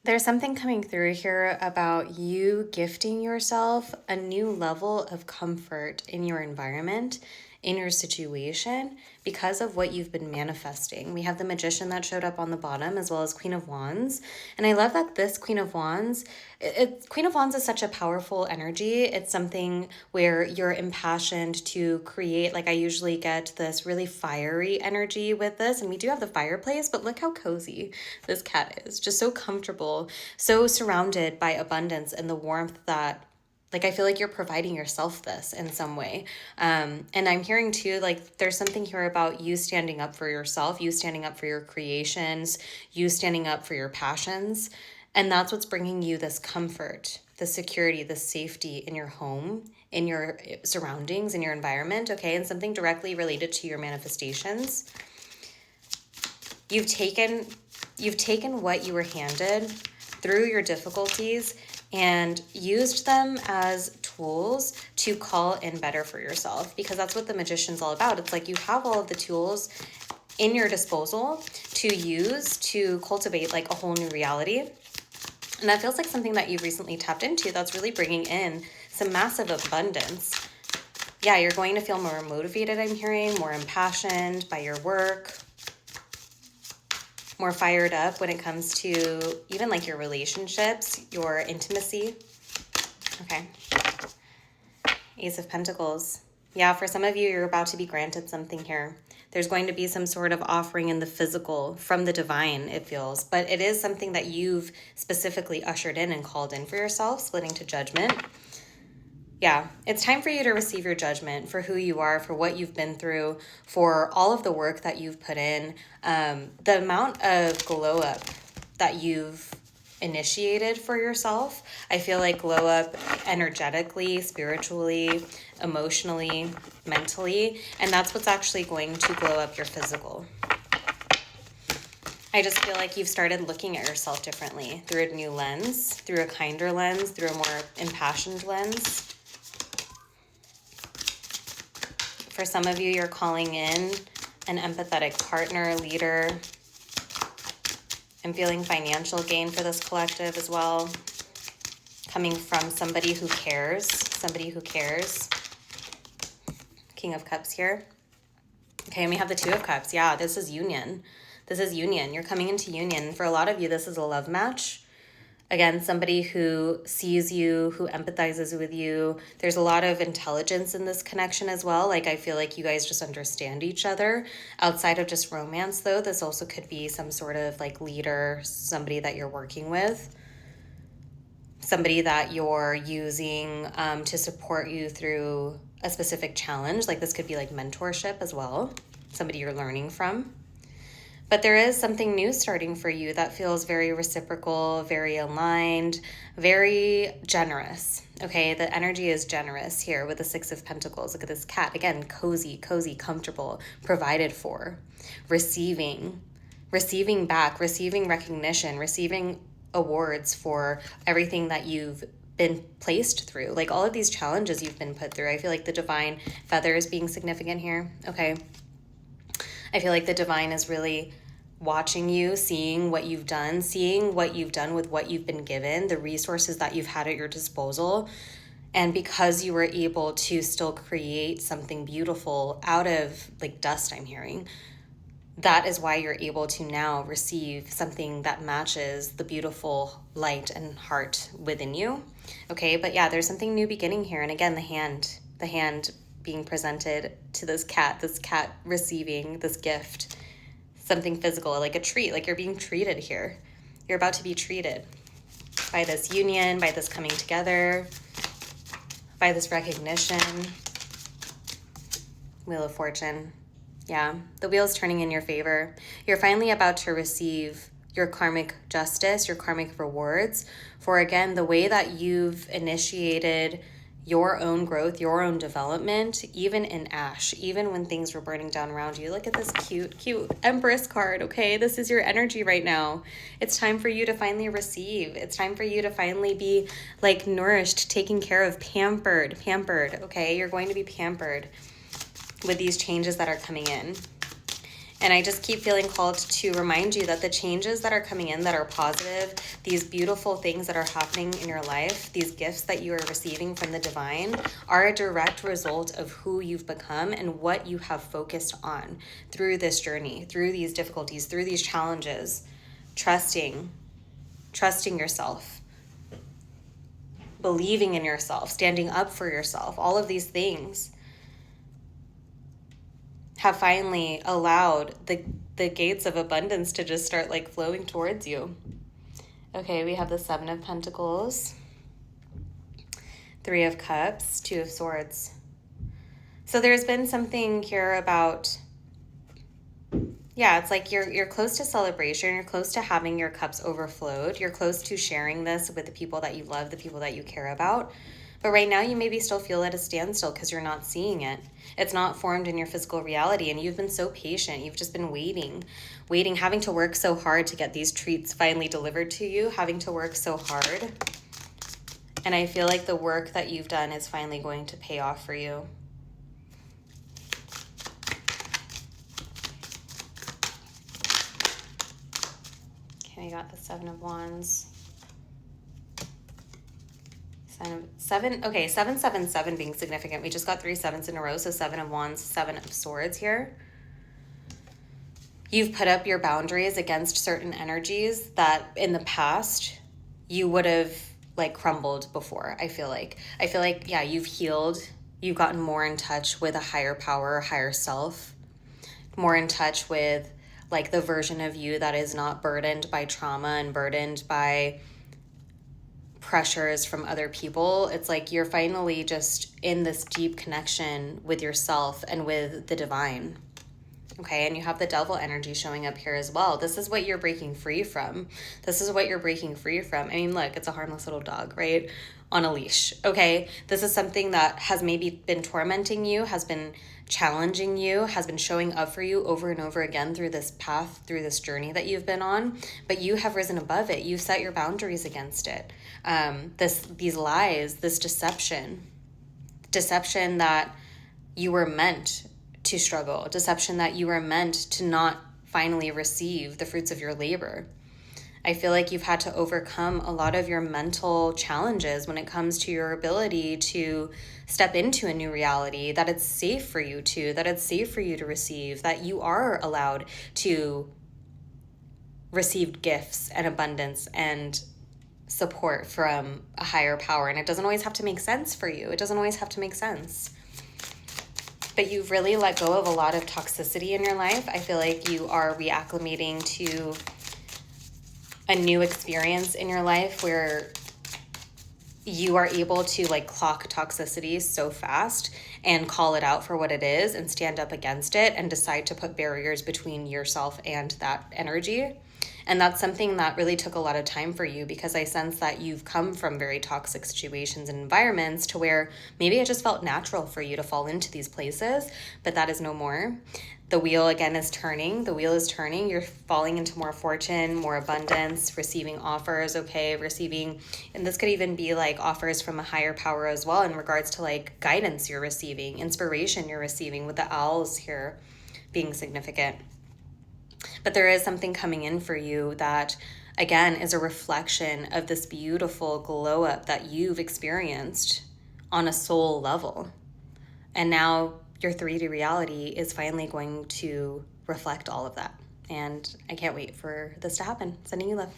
There's something coming through here about you gifting yourself a new level of comfort in your environment, in your situation, because of what you've been manifesting. We have the Magician that showed up on the bottom, as well as Queen of Wands. And I love that this Queen of Wands, Queen of Wands is such a powerful energy. It's something where you're impassioned to create. Like I usually get this really fiery energy with this, and we do have the fireplace, but look how cozy this cat is. Just so comfortable, so surrounded by abundance and the warmth that, like, I feel like you're providing yourself this in some way. And I'm hearing too, like, there's something here about you standing up for yourself, you standing up for your creations, you standing up for your passions. And that's what's bringing you this comfort, the security, the safety in your home, in your surroundings, in your environment, okay? And something directly related to your manifestations. You've taken what you were handed through your difficulties and used them as tools to call in better for yourself, because that's what the Magician's all about. It's like you have all of the tools in your disposal to use to cultivate like a whole new reality. And that feels like something that you've recently tapped into that's really bringing in some massive abundance. Yeah, you're going to feel more motivated, I'm hearing, more impassioned by your work, more fired up when it comes to even like your relationships, your intimacy. Okay. Ace of Pentacles. Yeah, for some of you, you're about to be granted something here. There's going to be some sort of offering in the physical from the divine, it feels. But it is something that you've specifically ushered in and called in for yourself, splitting to Judgment. Yeah, it's time for you to receive your judgment for who you are, for what you've been through, for all of the work that you've put in, the amount of glow up that you've initiated for yourself. I feel like glow up energetically, spiritually, emotionally, mentally, and that's what's actually going to glow up your physical. I just feel like you've started looking at yourself differently through a new lens, through a kinder lens, through a more impassioned lens. For some of you, you're calling in an empathetic partner, leader. I'm feeling financial gain for this collective as well. Coming from somebody who cares, somebody who cares. King of Cups here. Okay, and we have the Two of Cups. Yeah, this is union. This is union. You're coming into union. For a lot of you, this is a love match. Again, somebody who sees you, who empathizes with you. There's a lot of intelligence in this connection as well. Like, I feel like you guys just understand each other. Outside of just romance, though, this also could be some sort of like leader, somebody that you're working with, somebody that you're using to support you through a specific challenge. Like, this could be like mentorship as well, somebody you're learning from. But there is something new starting for you that feels very reciprocal, very aligned, very generous. Okay, the energy is generous here with the Six of Pentacles. Look at this cat. Again, cozy, comfortable, provided for, receiving back, receiving recognition, receiving awards for everything that you've been placed through. Like all of these challenges you've been put through. I feel like the divine feather is being significant here. Okay. I feel like the divine is really watching you, seeing what you've done with what you've been given, the resources that you've had at your disposal. And because you were able to still create something beautiful out of like dust, I'm hearing, that is why you're able to now receive something that matches the beautiful light and heart within you. Okay, but yeah, there's something new beginning here. And again, the hand being presented to this cat receiving this gift, something physical, like a treat, like you're being treated here. You're about to be treated by this union, by this coming together, by this recognition. Wheel of Fortune. Yeah, the wheel's turning in your favor. You're finally about to receive your karmic justice, your karmic rewards for, again, the way that you've initiated your own growth, your own development, even in ash, even when things were burning down around you. Look at this cute Empress card, okay? This is your energy right now. It's time for you to finally receive. It's time for you to finally be like nourished, taken care of, pampered, okay? You're going to be pampered with these changes that are coming in. And I just keep feeling called to remind you that the changes that are coming in that are positive, these beautiful things that are happening in your life, these gifts that you are receiving from the divine, are a direct result of who you've become and what you have focused on through this journey, through these difficulties, through these challenges. Trusting yourself, believing in yourself, standing up for yourself, all of these things have finally allowed the gates of abundance to just start like flowing towards you. Okay, we have the Seven of Pentacles, Three of Cups, Two of Swords. So there's been something here about, yeah, it's like you're close to celebration, you're close to having your cups overflowed, you're close to sharing this with the people that you love, the people that you care about. But right now you maybe still feel at a standstill because you're not seeing it. It's not formed in your physical reality, and you've been so patient. You've just been waiting, having to work so hard to get these treats finally delivered to you, having to work so hard. And I feel like the work that you've done is finally going to pay off for you. Okay, we got the Seven of Wands. Seven, okay, 777 being significant. We just got 3 sevens in a row, so Seven of Wands, Seven of Swords here. You've put up your boundaries against certain energies that in the past you would have like crumbled before. I feel like, yeah, you've healed. You've gotten more in touch with a higher power, higher self, more in touch with like the version of you that is not burdened by trauma and burdened by pressures from other people. It's like you're finally just in this deep connection with yourself and with the divine. Okay, and you have the devil energy showing up here as well. This is what you're breaking free from. I mean, look, it's a harmless little dog, right? On a leash, okay? This is something that has maybe been tormenting you, has been challenging you, has been showing up for you over and over again through this path, through this journey that you've been on, but you have risen above it. You've set your boundaries against it. These lies, this deception that you were meant to struggle, deception that you were meant to not finally receive the fruits of your labor. I feel like you've had to overcome a lot of your mental challenges when it comes to your ability to step into a new reality, that it's safe for you to receive, that you are allowed to receive gifts and abundance and support from a higher power. And it doesn't always have to make sense for you. But you've really let go of a lot of toxicity in your life. I feel like you are reacclimating to a new experience in your life where you are able to like clock toxicity so fast and call it out for what it is and stand up against it and decide to put barriers between yourself and that energy. And that's something that really took a lot of time for you, because I sense that you've come from very toxic situations and environments to where maybe it just felt natural for you to fall into these places, but that is no more. The wheel again is turning. You're falling into more fortune, more abundance, receiving offers, and this could even be like offers from a higher power as well in regards to like guidance you're receiving, inspiration you're receiving, with the owls here being significant. But there is something coming in for you that, again, is a reflection of this beautiful glow up that you've experienced on a soul level. And now your 3D reality is finally going to reflect all of that. And I can't wait for this to happen. Sending you love.